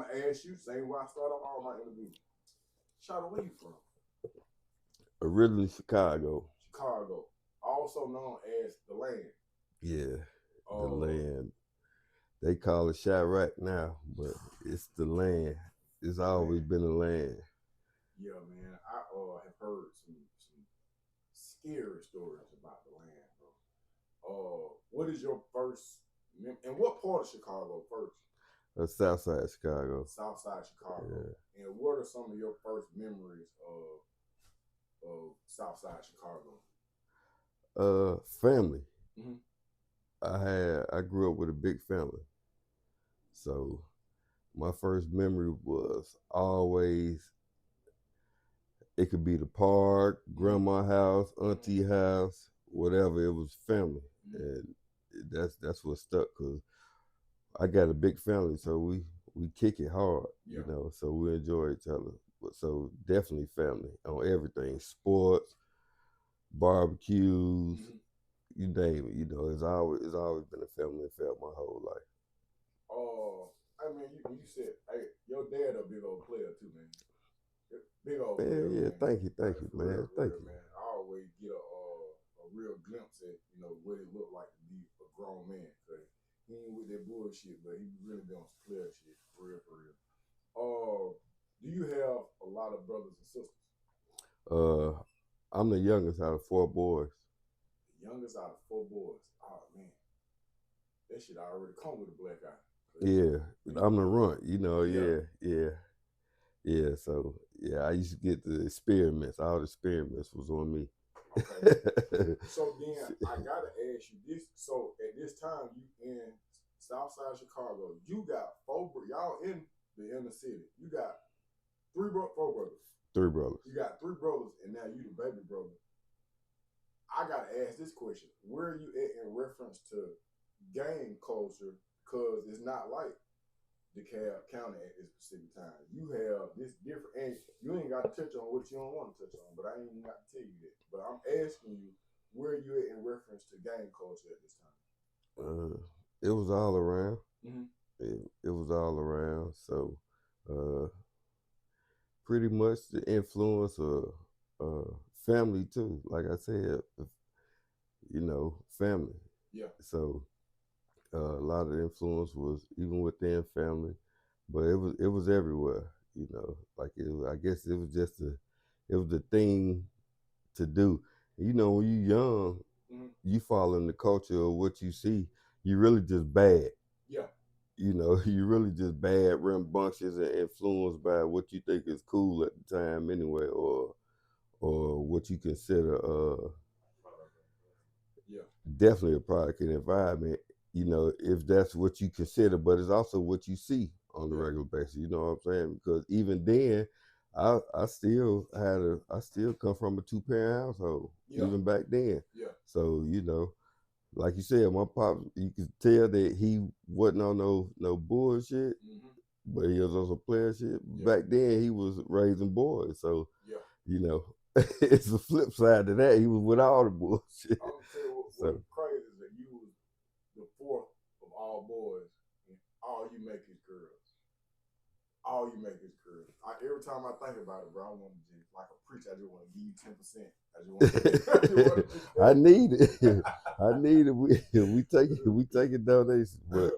gonna ask you, same way I start off all my interviews. Shout out, where you from? Originally Chicago. Chicago, also known as the land. Yeah, the Uh, land. They call it Chirac now, but it's the land. It's always man, been the land. yeah, man. I have heard some scary stories about the land, bro. What is your first? And what part of Chicago first? South side Chicago. South side Chicago. Yeah. And what are some of your first memories of South side Chicago? Family. Mm-hmm. I grew up with a big family, so my first memory was always it could be the park, grandma house, auntie house, whatever. It was family, and that's what stuck because I got a big family, so we kick it hard, you know. So we enjoy each other. But so definitely family on everything, sports, barbecues, you name it. You know, it's always been a family affair my whole life. I mean, you said, hey, your dad a big old player too, man. Big old player, Man, yeah, man. thank you, Like, for man, real, thank you. man. I always get a real glimpse at what it looked like to be a grown man. Cause he ain't with that bullshit, but he really been on some player shit, for real, for real. Do you have a lot of brothers and sisters? Uh, I'm the youngest out of 4 boys. The youngest out of 4 boys. Oh man, that shit already come with a black eye. Yeah, I'm the runt. You know, Yeah. yeah. So yeah, I used to get the experiments. All the experiments was on me. Okay. So then I gotta ask you this. So at this time, you in Southside Chicago. You got y'all in the inner city. You got 4 brothers. 3 brothers. You got 3 brothers, and now you the baby brother. I gotta ask this question: where are you at in reference to gang culture? Cause it's not like DeKalb County at this specific time. You have this different, and you ain't got to touch on what you don't want to touch on, but I ain't even got to tell you that. But I'm asking you where you at in reference to gang culture at this time. It was all around. Mm-hmm. It was all around. So, uh, pretty much the influence of family too. Like I said, family. Yeah. So a lot of the influence was even within family, but it was everywhere. Like I guess it was just it was the thing to do. When you're young, you follow in the culture of what you see. You really just bad. Yeah. You really just bad, rambunctious, and influenced by what you think is cool at the time, anyway, or what you consider Yeah. definitely a product of the environment. If that's what you consider, but it's also what you see on a regular basis. You know what I'm saying? Because even then, I still come from a 2-parent household, even back then. Yeah. So like you said, my pop, you could tell that he wasn't on no bullshit, but he was on some player shit. Back then, he was raising boys, so it's a flip side to that. He was with all the bullshit. I'm gonna tell you what's crazy is that you was the 4th of all boys, and all you make is girls. All you make is girls. Every time I think about it, bro, I want to just like a preacher. I just want to give you 10%. I need it. I need it. We take donations, but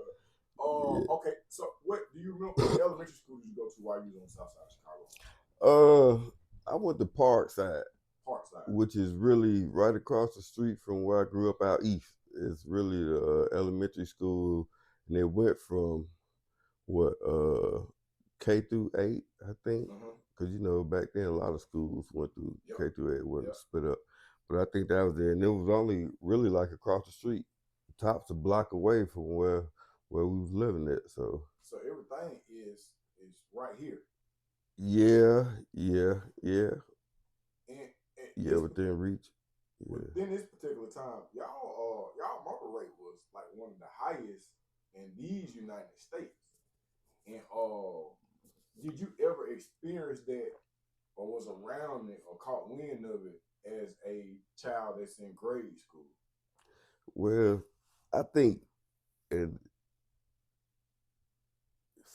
okay. So, what do you remember? What elementary school did you go to while you was on South Side Chicago? I went to Parkside. Parkside, which is really right across the street from where I grew up out east. It's really the elementary school, and it went from what K through 8, I think, because back then a lot of schools went through K through 8, wasn't split up. But I think that was there, and it was only really like across the street, tops a block away from where we was living at. So everything is right here. Yeah. And within reach. Within this particular time, y'all murder rate was like one of the highest in these United States. And did you ever experience that, or was around it, or caught wind of it as a child that's in grade school? Well, I think, and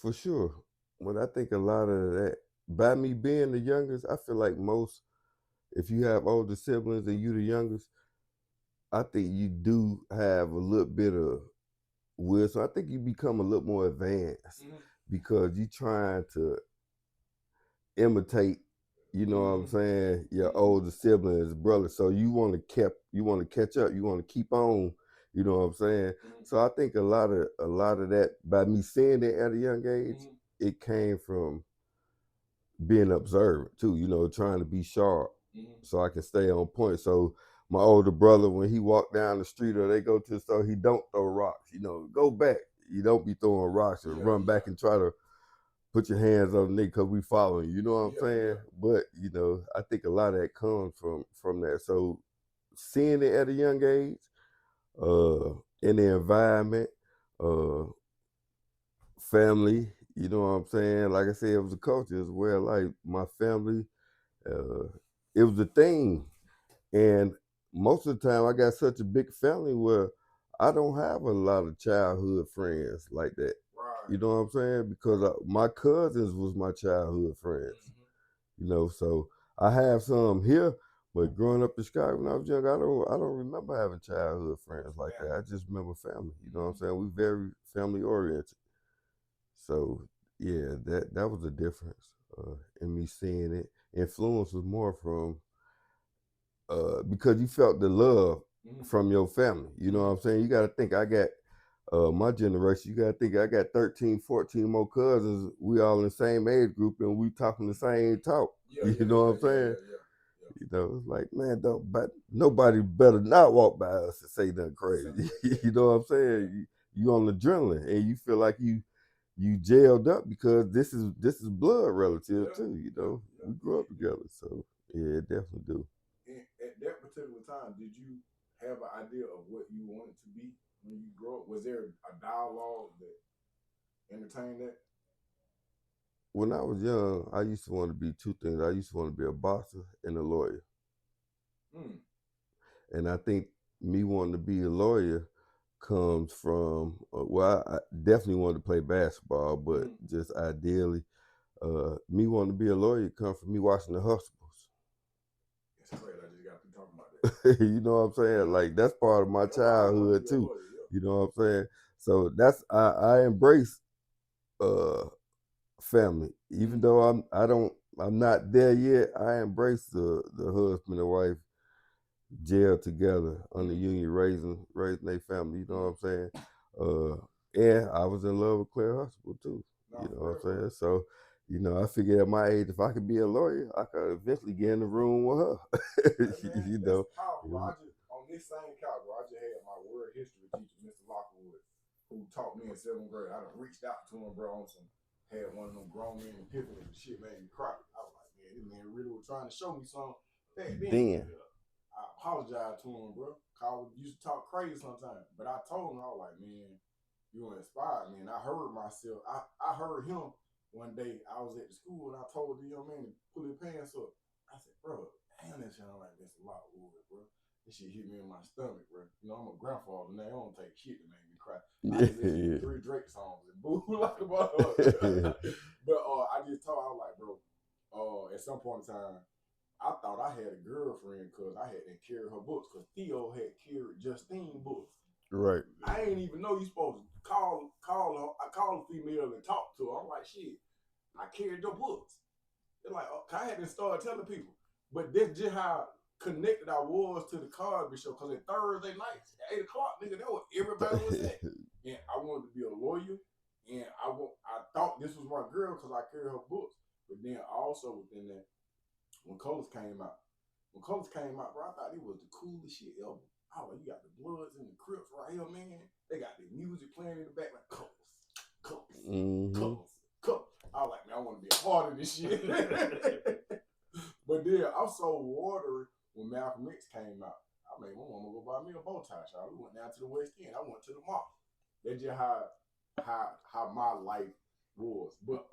for sure, Well, I think a lot of that, by me being the youngest, I feel like most, if you have older siblings and you the youngest, I think you do have a little bit of wisdom. I think you become a little more advanced because you trying to imitate, you know what I'm saying, your older siblings, brother. So you want to catch up, you want to keep on, you know what I'm saying. So I think a lot of that, by me seeing it at a young age, it came from being observant too, you know, trying to be sharp so I can stay on point. So my older brother, when he walk down the street or they go to the store, he don't throw rocks, you know, go back. You don't be throwing rocks or run back and try to put your hands on the nigga because we following you. You know what I'm saying? But, you know, I think a lot of that comes from that. So seeing it at a young age, in the environment, uh, family, you know what I'm saying? Like I said, it was a culture as well. Like my family, uh, it was a thing. And most of the time I got such a big family where I don't have a lot of childhood friends like that. You know what I'm saying? Because my cousins was my childhood friends. You know, so I have some here, but growing up in Chicago when I was young, I don't remember having childhood friends like that. I just remember family. You know what I'm saying? We very family oriented. So yeah, that was a difference in me seeing it. Influence was more from because you felt the love from your family. You know what I'm saying? You got to think, I got my generation, you got to think I got 13, 14 more cousins. We all in the same age group and we talking the same talk. You know what I'm saying? You know, it's like, man, but nobody better not walk by us and say nothing crazy. You know what I'm saying? You on adrenaline and you feel like you jailed up because this is blood relative too. You know, we grew up together, so yeah, it definitely do. And at that particular time, did you have an idea of what you wanted to be when you grow up? Was there a dialogue that entertained that? When I was young, I used to want to be two things. I used to want to be a boxer and a lawyer. And I think me wanting to be a lawyer comes from, well, I definitely wanted to play basketball, but just ideally, me wanting to be a lawyer comes from me watching the Hustles. It's great. I just got to be talking about that. You know what I'm saying? Like that's part of my childhood too. You know what I'm saying? So that's I embrace family. Even though I'm not there yet, I embrace the husband and wife jail together under union raising their family. You know what I'm saying? And I was in love with Claire Huxtable too. You know what I'm saying? So, you know, I figured at my age, if I could be a lawyer, I could eventually get in the room with her. You know, that's powerful, bro. On this same couch, bro, I just had my world history teacher, Mr. Lockwood, who taught me in 7th grade. I done reached out to him, bro, on some, had one of them grown men epiphanies and shit made me cry. I was like, man, this man really was trying to show me something back then. I apologized to him, bro. Cause I used to talk crazy sometimes. But I told him, I was like, man, you inspired me. And I heard myself. I heard him one day. I was at the school and I told the young man to pull his pants up. I said, bro, damn, that sound like that's a lot of wood, bro. This shit hit me in my stomach, bro. You know, I'm a grandfather now. I don't take shit that make me cry. I just listen to 3 Drake songs and boo like a motherfucker. But I just told, I was like, bro, at some point in time, I thought I had a girlfriend because I had to carry her books because Theo had carried Justine books. Right. I ain't even know you supposed to call her. I call a female and talk to her. I'm like, shit, I carried your books. They're like, I had to start telling people. But that's just how connected I was to the Cosby Show because at Thursday nights, 8 o'clock, nigga, that was everybody was at. And I wanted to be a lawyer. And I thought this was my girl because I carried her books. But then also within that, when Colors came out, bro, I thought it was the coolest shit ever. I was like, you got the Bloods and the Crips right here, man. They got the music playing in the back, like Colors. I was like, man, I want to be a part of this shit. But then I was so watery when Malcolm X came out. I made my mama go buy me a bow tie, child. We went down to the West End. I went to the mall. That's just how my life was. But